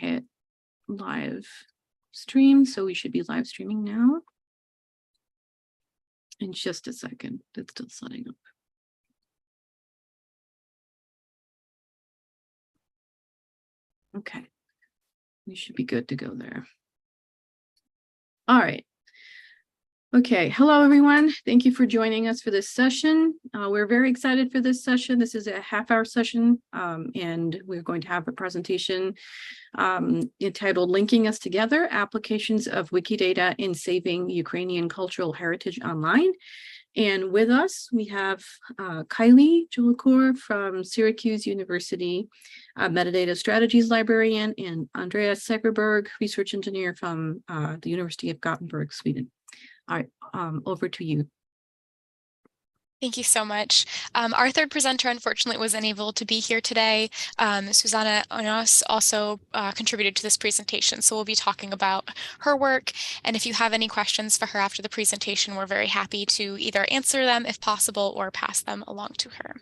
hit live stream. So we should be live streaming now. In just a second, it's still setting up. Okay, we should be good to go there. All right. Okay, hello everyone. Thank you for joining us for this session. We're very excited for this session. This is a half-hour session, and we're going to have a presentation entitled Linking Us Together, Applications of Wikidata in Saving Ukrainian Cultural Heritage Online. And with us, we have Kylie Jolicoeur from Syracuse University, Metadata Strategies Librarian, and Andreas Segerberg, Research Engineer from the University of Gothenburg, Sweden. All right, over to you. Thank you so much. Our third presenter, unfortunately, was unable to be here today. Susanna Onos also contributed to this presentation, so we'll be talking about her work. And if you have any questions for her after the presentation, we're very happy to either answer them if possible or pass them along to her.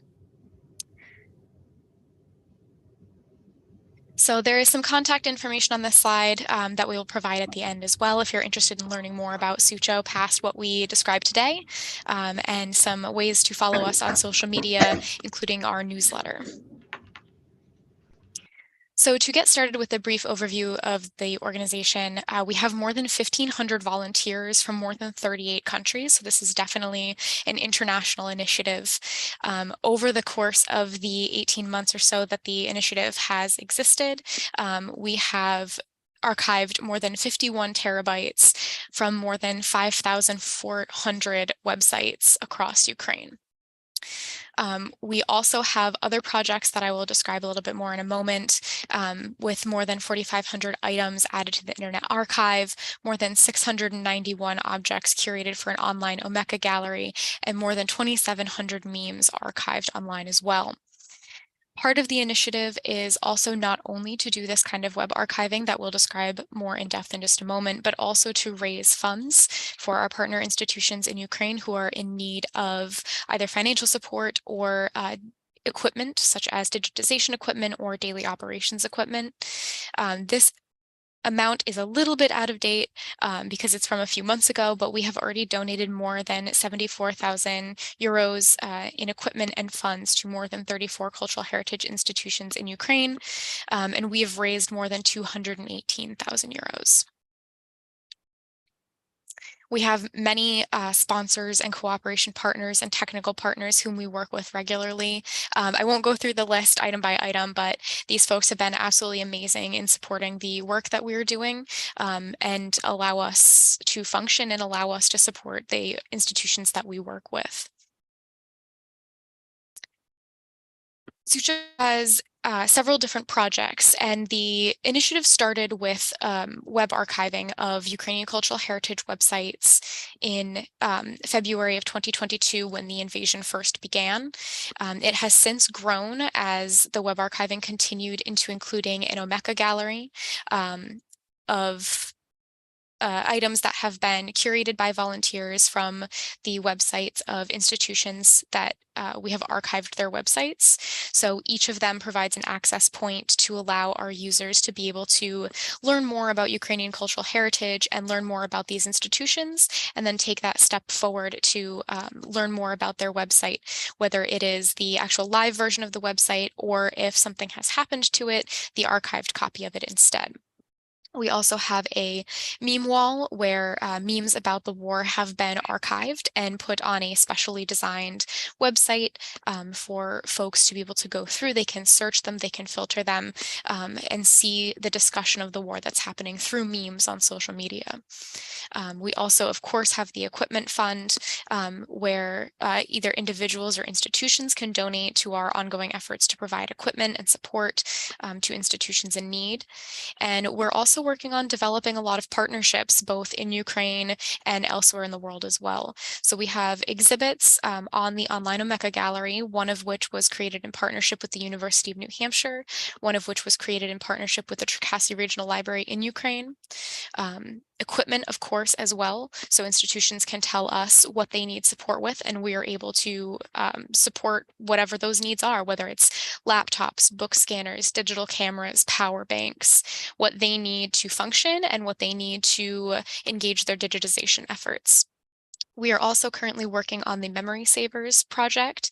So there is some contact information on this slide that we will provide at the end as well if you're interested in learning more about SUCHO past what we described today, and some ways to follow us on social media, including our newsletter. So to get started with a brief overview of the organization, we have more than 1,500 volunteers from more than 38 countries. So this is definitely an international initiative. Over the course of the 18 months or so that the initiative has existed, we have archived more than 51 terabytes from more than 5,400 websites across Ukraine. We also have other projects that I will describe a little bit more in a moment, with more than 4,500 items added to the Internet Archive, more than 691 objects curated for an online Omeka gallery, and more than 2,700 memes archived online as well. Part of the initiative is also not only to do this kind of web archiving that we'll describe more in depth in just a moment, but also to raise funds for our partner institutions in Ukraine who are in need of either financial support or equipment, such as digitization equipment or daily operations equipment. This amount is a little bit out of date because it's from a few months ago, but we have already donated more than 74,000 euros in equipment and funds to more than 34 cultural heritage institutions in Ukraine, and we have raised more than 218,000 euros. We have many sponsors and cooperation partners and technical partners whom we work with regularly. I won't go through the list item by item, but these folks have been absolutely amazing in supporting the work that we're doing and allow us to function and allow us to support the institutions that we work with. SUCHO has several different projects, and the initiative started with web archiving of Ukrainian cultural heritage websites in February of 2022 when the invasion first began. It has since grown as the web archiving continued into including an Omeka gallery of items that have been curated by volunteers from the websites of institutions that we have archived their websites. So each of them provides an access point to allow our users to be able to learn more about Ukrainian cultural heritage and learn more about these institutions, and then take that step forward to learn more about their website, whether it is the actual live version of the website or if something has happened to it, the archived copy of it instead. We also have a meme wall where memes about the war have been archived and put on a specially designed website for folks to be able to go through. They can search them, they can filter them, and see the discussion of the war that's happening through memes on social media. We also, of course, have the equipment fund where either individuals or institutions can donate to our ongoing efforts to provide equipment and support to institutions in need. And we're also working on developing a lot of partnerships both in Ukraine and elsewhere in the world as well. So we have exhibits on the online Omeka gallery, one of which was created in partnership with the University of New Hampshire, one of which was created in partnership with the Cherkasy Regional Library in Ukraine. equipment, of course, as well. So institutions can tell us what they need support with, and we are able to support whatever those needs are, whether it's laptops, book scanners, digital cameras, power banks, what they need to function and what they need to engage their digitization efforts. We are also currently working on the Memory Savers project.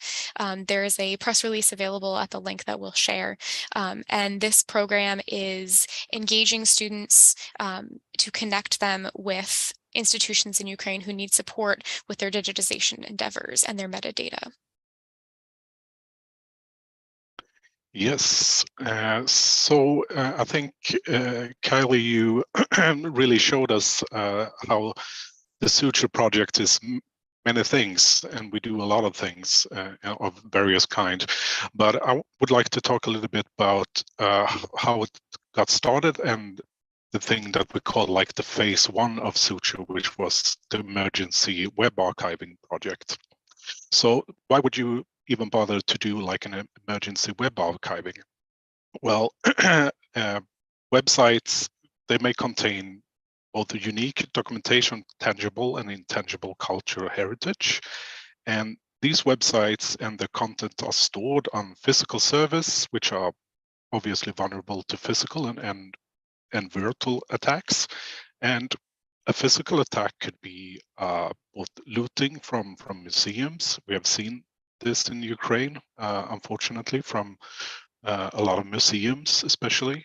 There is a press release available at the link that we'll share. And this program is engaging students to connect them with institutions in Ukraine who need support with their digitization endeavors and their metadata. Yes, I think, Kylie, you really showed us how the SUCHO project is many things, and we do a lot of things of various kind. But I would like to talk a little bit about how it got started and the thing that we call like the phase 1 of SUCHO, which was the emergency web archiving project. So why would you even bother to do like an emergency web archiving? Well, websites, they may contain both the unique documentation, tangible and intangible cultural heritage. And these websites and their content are stored on physical servers, which are obviously vulnerable to physical and virtual attacks. And a physical attack could be both looting from museums. We have seen this in Ukraine, unfortunately, from a lot of museums, especially,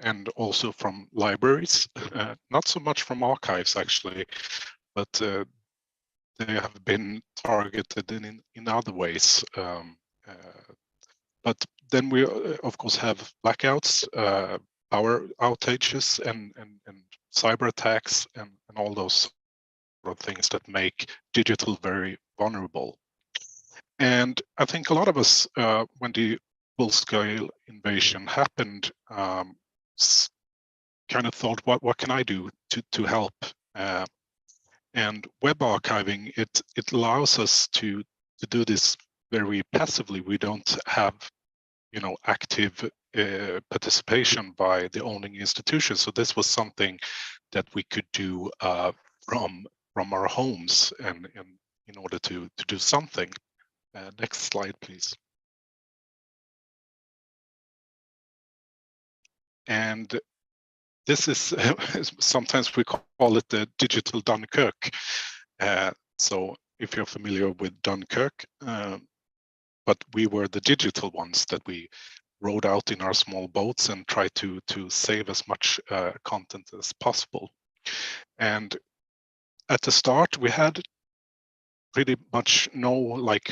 and also from libraries. Not so much from archives, actually, but they have been targeted in other ways. But then we, of course, have blackouts, power outages, and cyber attacks, and all those sort of things that make digital very vulnerable. And I think a lot of us, when the full-scale invasion happened, kind of thought, what can I do to help? And web archiving, it allows us to do this very passively. We don't have, active participation by the owning institution. So this was something that we could do from our homes, and in order to do something. Next slide, please. And this is sometimes we call it the digital Dunkirk. So if you're familiar with Dunkirk, but we were the digital ones that we rowed out in our small boats and tried to save as much content as possible. And at the start, we had pretty much no like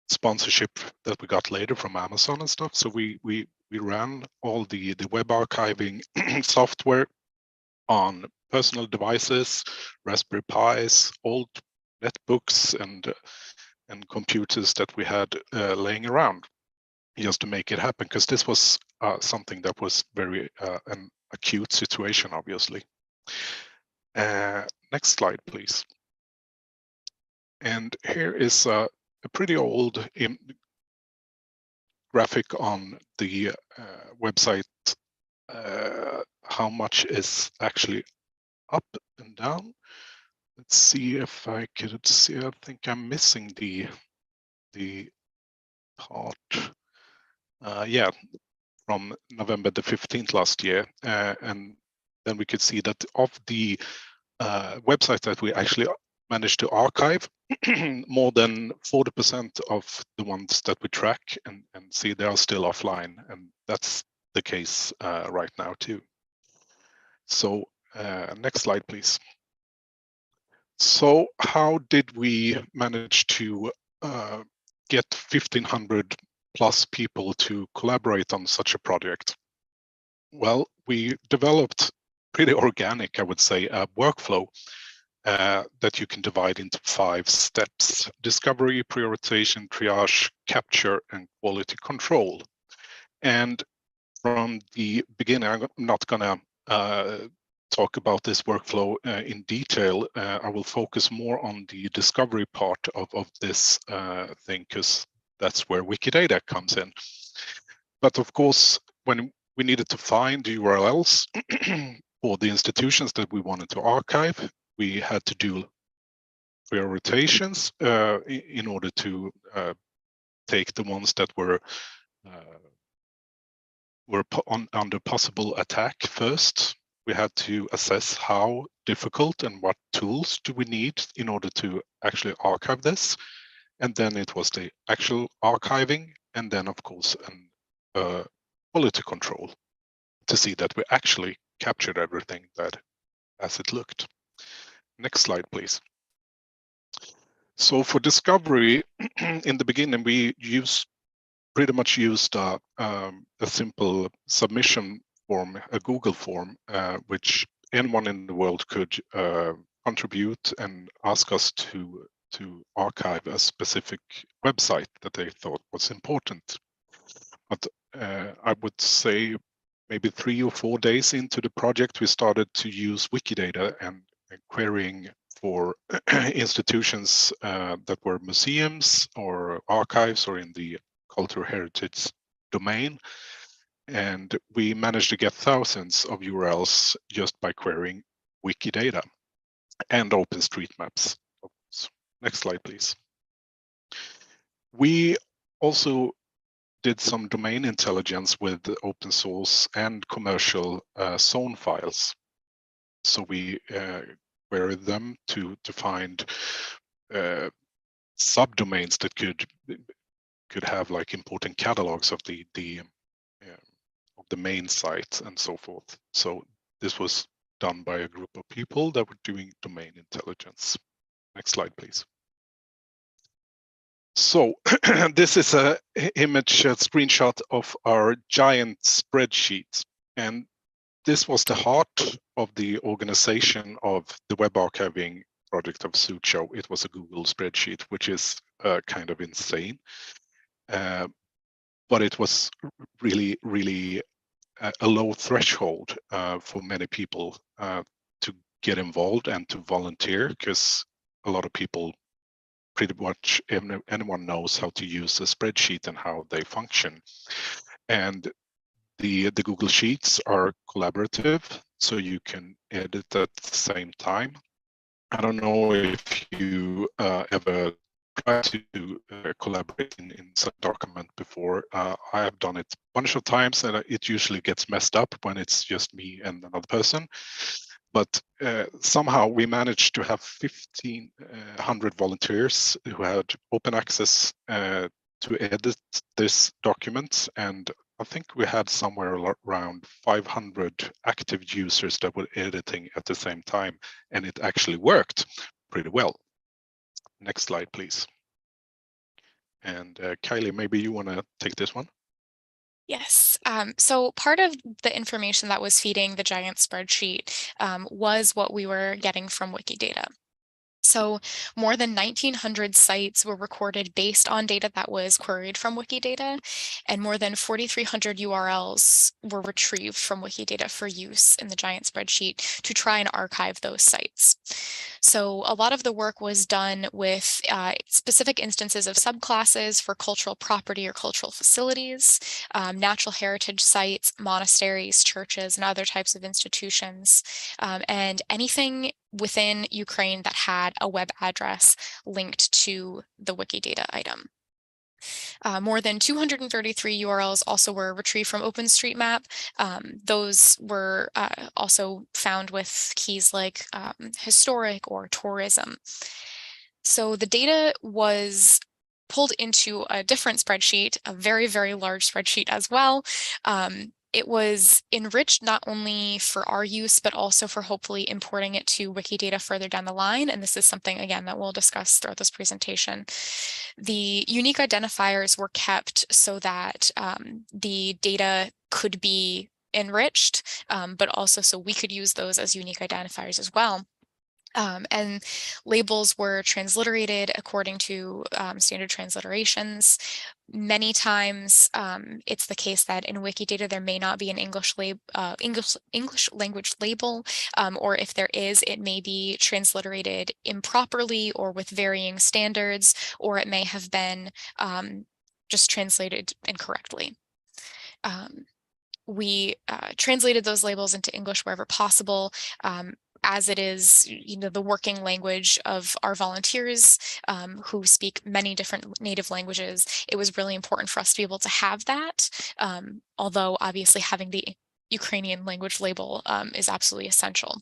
sponsorship that we got later from Amazon and stuff. So we ran all the web archiving software on personal devices, Raspberry Pis, old netbooks, and computers that we had laying around, just to make it happen, because this was something that was very an acute situation, obviously. Next slide, please. And here is a pretty old graphic on the website, how much is actually up and down. Let's see if I could see. I think I'm missing the part. Yeah, from November the 15th last year, and then we could see that of the websites that we actually managed to archive, more than 40% of the ones that we track and see, they are still offline, and that's the case right now too. So next slide, please. So how did we manage to get 1,500 plus people to collaborate on such a project? Well, we developed pretty organic, I would say, a workflow that you can divide into 5 steps: discovery, prioritization, triage, capture, and quality control. And from the beginning, I'm not gonna talk about this workflow in detail. I will focus more on the discovery part of this thing, because that's where Wikidata comes in. But of course, when we needed to find URLs, for the institutions that we wanted to archive, we had to do prioritizations in order to take the ones that were under possible attack first. We had to assess how difficult and what tools do we need in order to actually archive this. And then it was the actual archiving, and then of course quality control to see that we actually captured everything that as it looked. Next slide, please. So for discovery, in the beginning, we pretty much used a simple submission form, a Google form, which anyone in the world could contribute and ask us to archive a specific website that they thought was important. But I would say maybe 3 or 4 days into the project, we started to use Wikidata and querying for institutions that were museums or archives or in the cultural heritage domain. And we managed to get thousands of URLs just by querying Wikidata and OpenStreetMaps. Next slide, please. We also did some domain intelligence with open source and commercial zone files. So we queried them to find subdomains that could have like important catalogs of the main site and so forth. So this was done by a group of people that were doing domain intelligence. Next slide, please. So this is a screenshot of our giant spreadsheet, and this was the heart of the organization of the web archiving project of SUCHO. It was a Google spreadsheet, which is kind of insane, but it was really a low threshold for many people to get involved and to volunteer, because a lot of people, pretty much anyone knows how to use a spreadsheet and how they function. And the Google Sheets are collaborative, so you can edit at the same time. I don't know if you ever tried to collaborate in such a document before. I have done it a bunch of times, and it usually gets messed up when it's just me and another person. But somehow we managed to have 1,500 volunteers who had open access to edit this document. And I think we had somewhere around 500 active users that were editing at the same time. And it actually worked pretty well. Next slide, please. And Kylie, maybe you want to take this one? Yes. So part of the information that was feeding the giant spreadsheet was what we were getting from Wikidata. So more than 1,900 sites were recorded based on data that was queried from Wikidata, and more than 4,300 URLs were retrieved from Wikidata for use in the giant spreadsheet to try and archive those sites. So a lot of the work was done with specific instances of subclasses for cultural property or cultural facilities, natural heritage sites, monasteries, churches, and other types of institutions, and anything within Ukraine that had a web address linked to the Wikidata item. More than 233 URLs also were retrieved from OpenStreetMap. Those were also found with keys like historic or tourism. So the data was pulled into a different spreadsheet, a very, very large spreadsheet as well. It was enriched not only for our use, but also for hopefully importing it to Wikidata further down the line. And this is something, again, that we'll discuss throughout this presentation. The unique identifiers were kept so that the data could be enriched, but also so we could use those as unique identifiers as well. And labels were transliterated according to standard transliterations. Many times it's the case that in Wikidata there may not be an English language label, or if there is, it may be transliterated improperly or with varying standards, or it may have been just translated incorrectly. we translated those labels into English wherever possible. As it is, the working language of our volunteers who speak many different native languages, it was really important for us to be able to have that. Although obviously having the Ukrainian language label is absolutely essential.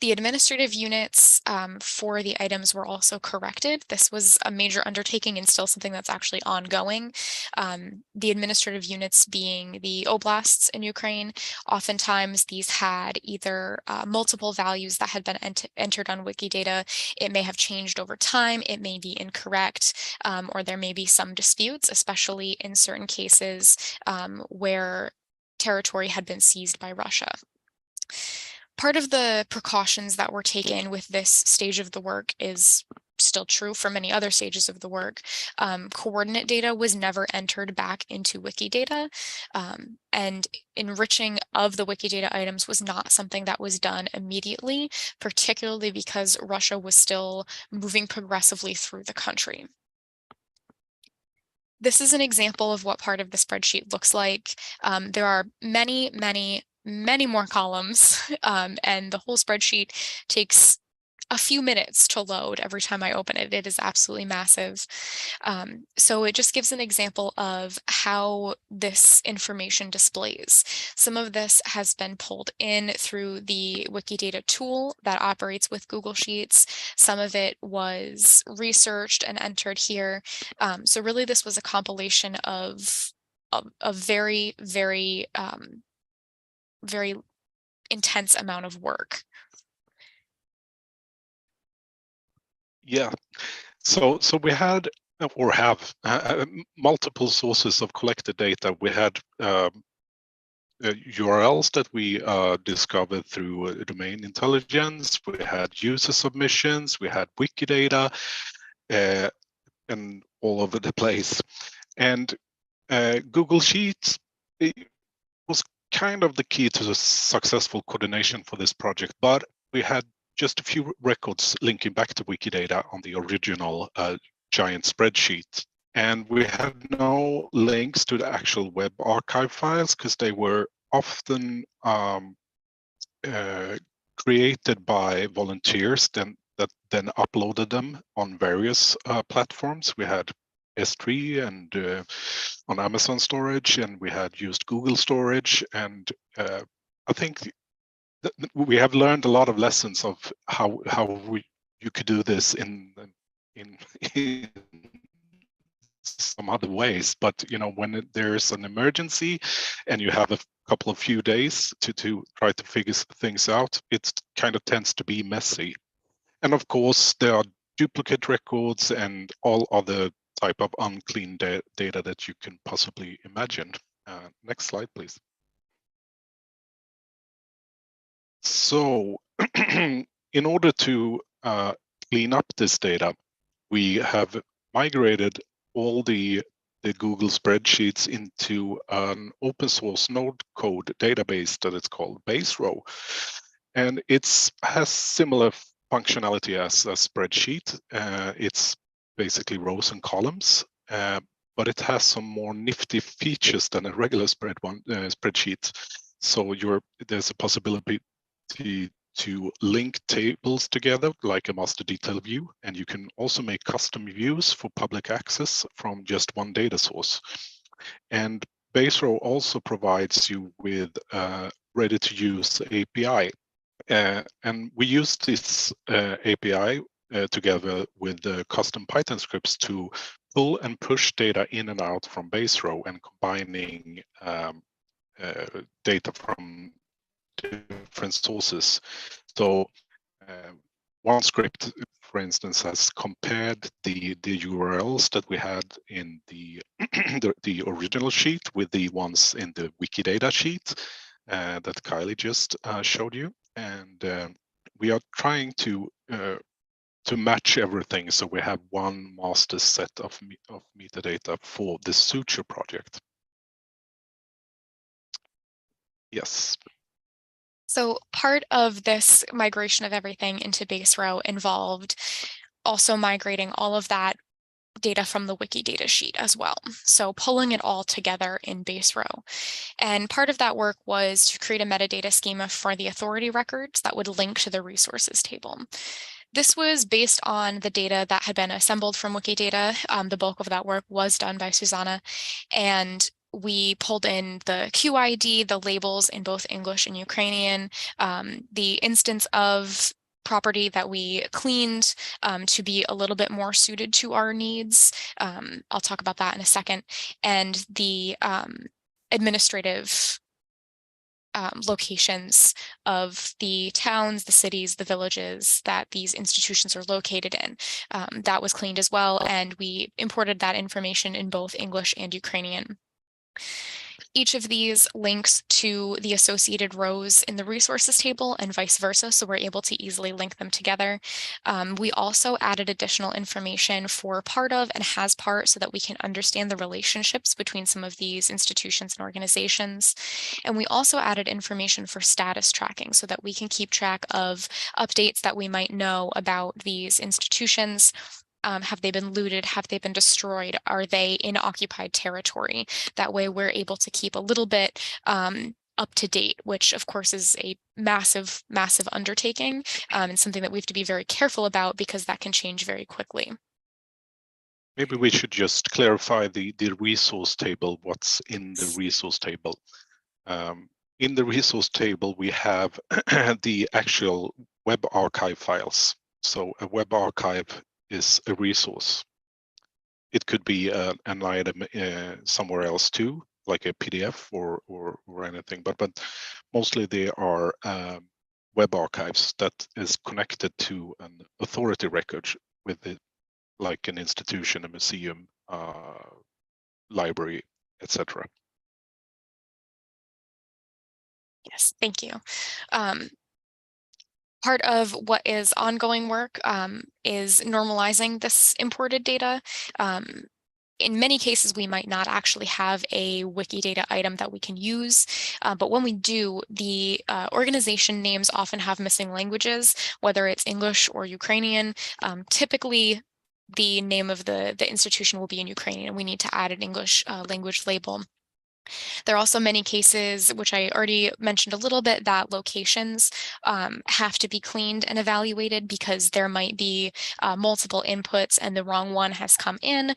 The administrative units for the items were also corrected. This was a major undertaking and still something that's actually ongoing. The administrative units being the oblasts in Ukraine, oftentimes these had either multiple values that had been entered on Wikidata. It may have changed over time, it may be incorrect, or there may be some disputes, especially in certain cases where territory had been seized by Russia. Part of the precautions that were taken with this stage of the work is still true for many other stages of the work. Coordinate data was never entered back into Wikidata, and enriching of the Wikidata items was not something that was done immediately, particularly because Russia was still moving progressively through the country. This is an example of what part of the spreadsheet looks like. There are many more columns, and the whole spreadsheet takes a few minutes to load every time I open it. It is absolutely massive. So it just gives an example of how this information displays. Some of this has been pulled in through the Wikidata tool that operates with Google Sheets. Some of it was researched and entered here. So really this was a compilation of a very intense amount of work. Yeah, so we had or have multiple sources of collected data. We had URLs that we discovered through domain intelligence. We had user submissions. We had Wikidata, and all over the place. And Google Sheets was kind of the key to the successful coordination for this project, but we had just a few records linking back to Wikidata on the original giant spreadsheet. And we had no links to the actual web archive files because they were often created by volunteers that then uploaded them on various platforms. We had S3 and on Amazon storage, and we had used Google storage. And I think we have learned a lot of lessons of how you could do this in some other ways. But when there's an emergency and you have a couple of few days to try to figure things out, it kind of tends to be messy. And of course, there are duplicate records and all other type of unclean data that you can possibly imagine. Next slide, please. So in order to clean up this data, we have migrated all the Google spreadsheets into an open source node code database that is called BaseRow. And it has similar functionality as a spreadsheet. It's basically rows and columns, but it has some more nifty features than a regular spreadsheet. So there's a possibility to link tables together like a master detail view, and you can also make custom views for public access from just one data source. And BaseRow also provides you with a ready-to-use API. And we use this API together with the custom Python scripts to pull and push data in and out from BaseRow and combining data from different sources. So one script, for instance, has compared the URLs that we had in the the original sheet with the ones in the Wikidata sheet that Kylie just showed you, and we are trying to match everything so we have one master set of metadata for the SUCHO project. Yes. So part of this migration of everything into BaseRow involved also migrating all of that data from the Wikidata sheet as well. So pulling it all together in BaseRow. And part of that work was to create a metadata schema for the authority records that would link to the resources table. This was based on the data that had been assembled from Wikidata. The bulk of that work was done by Susanna, and we pulled in the QID, the labels in both English and Ukrainian, the instance of property that we cleaned to be a little bit more suited to our needs. I'll talk about that in a second. And the administrative locations of the towns, the cities, the villages that these institutions are located in. That was cleaned as well, and we imported that information in both English and Ukrainian. Each of these links to the associated rows in the resources table and vice versa, so we're able to easily link them together. We also added additional information for part of and has part so that we can understand the relationships between some of these institutions and organizations. And we also added information for status tracking so that we can keep track of updates that we might know about these institutions. Have they been looted? Have they been destroyed? Are they in occupied territory? That way we're able to keep a little bit up to date, which of course is a massive, massive undertaking and something that we have to be very careful about because that can change very quickly. Maybe we should just clarify the resource table, what's in the resource table. In the resource table, we have the actual web archive files. So a web archive is a resource. It could be an item somewhere else too, like a PDF or anything, but mostly they are web archives that is connected to an authority record with it, like an institution, a museum, library, etc. Yes, thank you. Part of what is ongoing work is normalizing this imported data. In many cases, we might not actually have a Wikidata item that we can use, but when we do, the organization names often have missing languages, whether it's English or Ukrainian. Typically, the name of the institution will be in Ukrainian, and we need to add an English language label. There are also many cases, which I already mentioned a little bit, that locations have to be cleaned and evaluated because there might be multiple inputs and the wrong one has come in,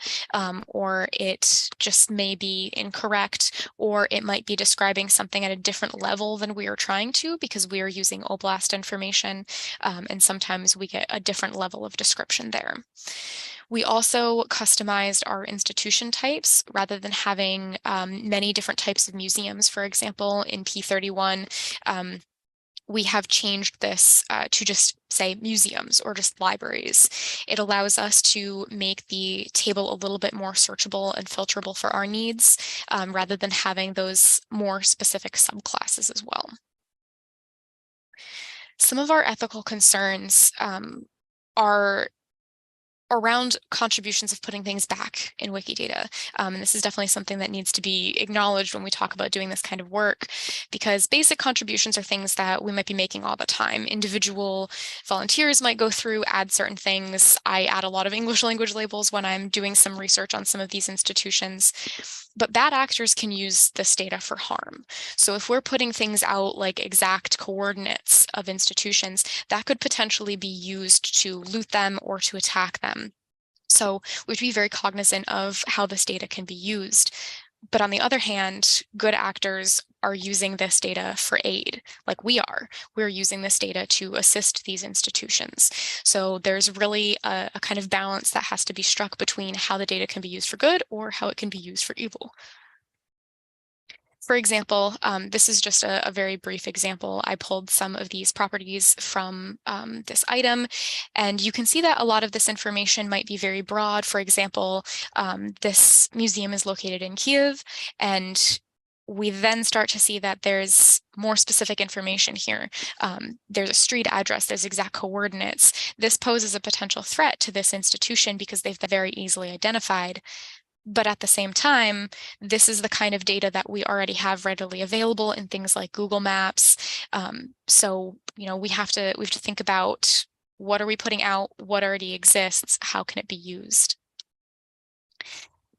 or it just may be incorrect, or it might be describing something at a different level than we are trying to because we are using OBLAST information, and sometimes we get a different level of description there. We also customized our institution types rather than having many different types of museums. For example, in P31, we have changed this to just say museums or just libraries. It allows us to make the table a little bit more searchable and filterable for our needs rather than having those more specific subclasses as well. Some of our ethical concerns are around contributions of putting things back in Wikidata. And this is definitely something that needs to be acknowledged when we talk about doing this kind of work, because basic contributions are things that we might be making all the time. Individual volunteers might go through, add certain things. I add a lot of English language labels when I'm doing some research on some of these institutions. But bad actors can use this data for harm. So if we're putting things out like exact coordinates of institutions, that could potentially be used to loot them or to attack them. So we have to be very cognizant of how this data can be used. But on the other hand, good actors are using this data for aid, like we are. We're using this data to assist these institutions. So there's really a kind of balance that has to be struck between how the data can be used for good or how it can be used for evil. For example, this is just a very brief example. I pulled some of these properties from this item, and you can see that a lot of this information might be very broad. For example, this museum is located in Kyiv, and we then start to see that there's more specific information here. There's a street address, there's exact coordinates. This poses a potential threat to this institution because they've been very easily identified. But at the same time, this is the kind of data that we already have readily available in things like Google Maps. So, we have to think about what are we putting out, what already exists, how can it be used?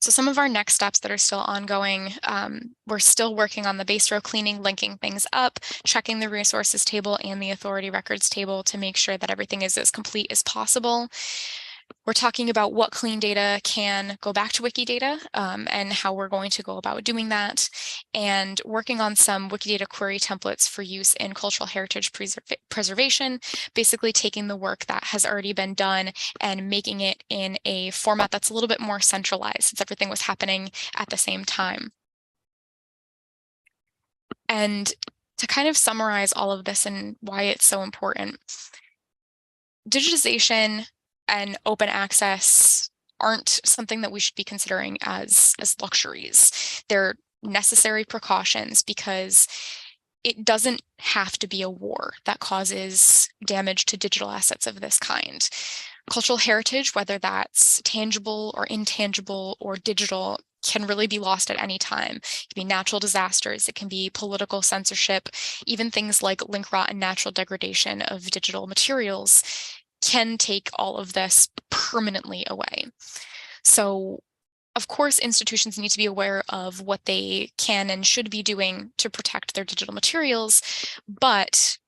So some of our next steps that are still ongoing, we're still working on the BaseRow cleaning, linking things up, checking the resources table and the authority records table to make sure that everything is as complete as possible. We're talking about what clean data can go back to Wikidata and how we're going to go about doing that, and working on some Wikidata query templates for use in cultural heritage preservation, basically taking the work that has already been done and making it in a format that's a little bit more centralized since everything was happening at the same time. And to kind of summarize all of this and why it's so important, digitization and open access aren't something that we should be considering as luxuries. They're necessary precautions because it doesn't have to be a war that causes damage to digital assets of this kind. Cultural heritage, whether that's tangible or intangible or digital, can really be lost at any time. It can be natural disasters, it can be political censorship, even things like link rot and natural degradation of digital materials can take all of this permanently away. So, of course, institutions need to be aware of what they can and should be doing to protect their digital materials, but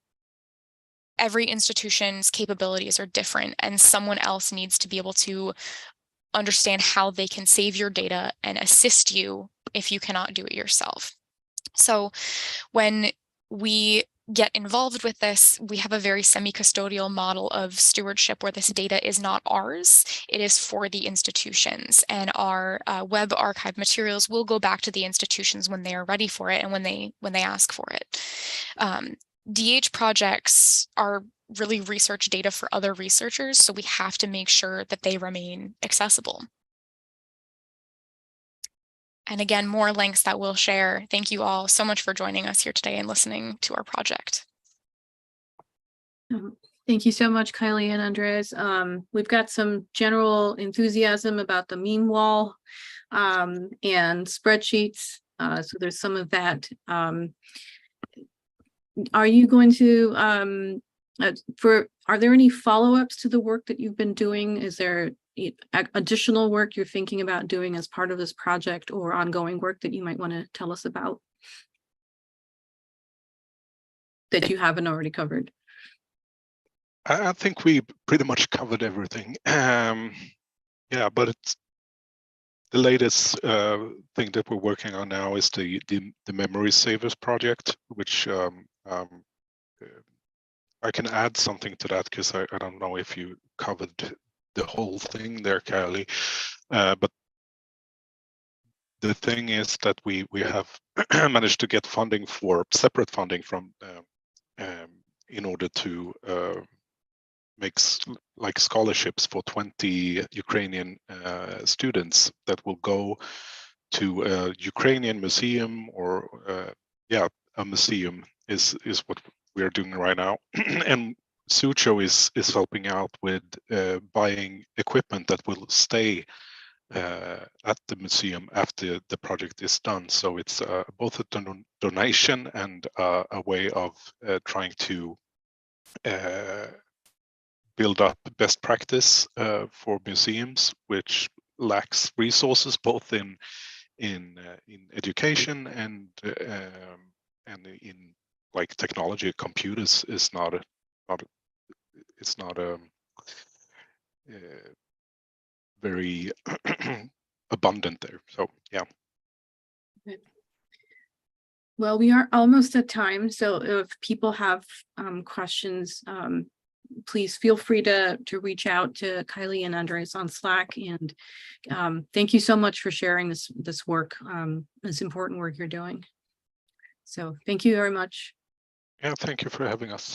every institution's capabilities are different, and someone else needs to be able to understand how they can save your data and assist you if you cannot do it yourself. So when we get involved with this, we have a very semi-custodial model of stewardship where this data is not ours, it is for the institutions, and our web archive materials will go back to the institutions when they are ready for it and when they ask for it. DH projects are really research data for other researchers, so we have to make sure that they remain accessible. And again, more links that we'll share. Thank you all so much for joining us here today and listening to our project. Thank you so much, Kylie and Andres. We've got some general enthusiasm about the meme wall and spreadsheets. So there's some of that. Are you going to, are there any follow-ups to the work that you've been doing? Is there additional work you're thinking about doing as part of this project or ongoing work that you might want to tell us about that you haven't already covered? I think we pretty much covered everything. Yeah, but it's the latest thing that we're working on now is the memory savers project, which I can add something to that because I don't know if you covered the whole thing there, Kylie. But the thing is that we have managed to get funding for separate funding from in order to make like scholarships for 20 Ukrainian students that will go to a Ukrainian museum or yeah, a museum is what we're doing right now. And SUCHO is helping out with buying equipment that will stay at the museum after the project is done. So it's both a donation and a way of trying to build up best practice for museums, which lacks resources both in education and in like technology. Computers is not very abundant there. So yeah. Well, we are almost at time, so if people have questions, please feel free to reach out to Kylie and Andres on Slack. And thank you so much for sharing this work, this important work you're doing. So thank you very much. Yeah, thank you for having us.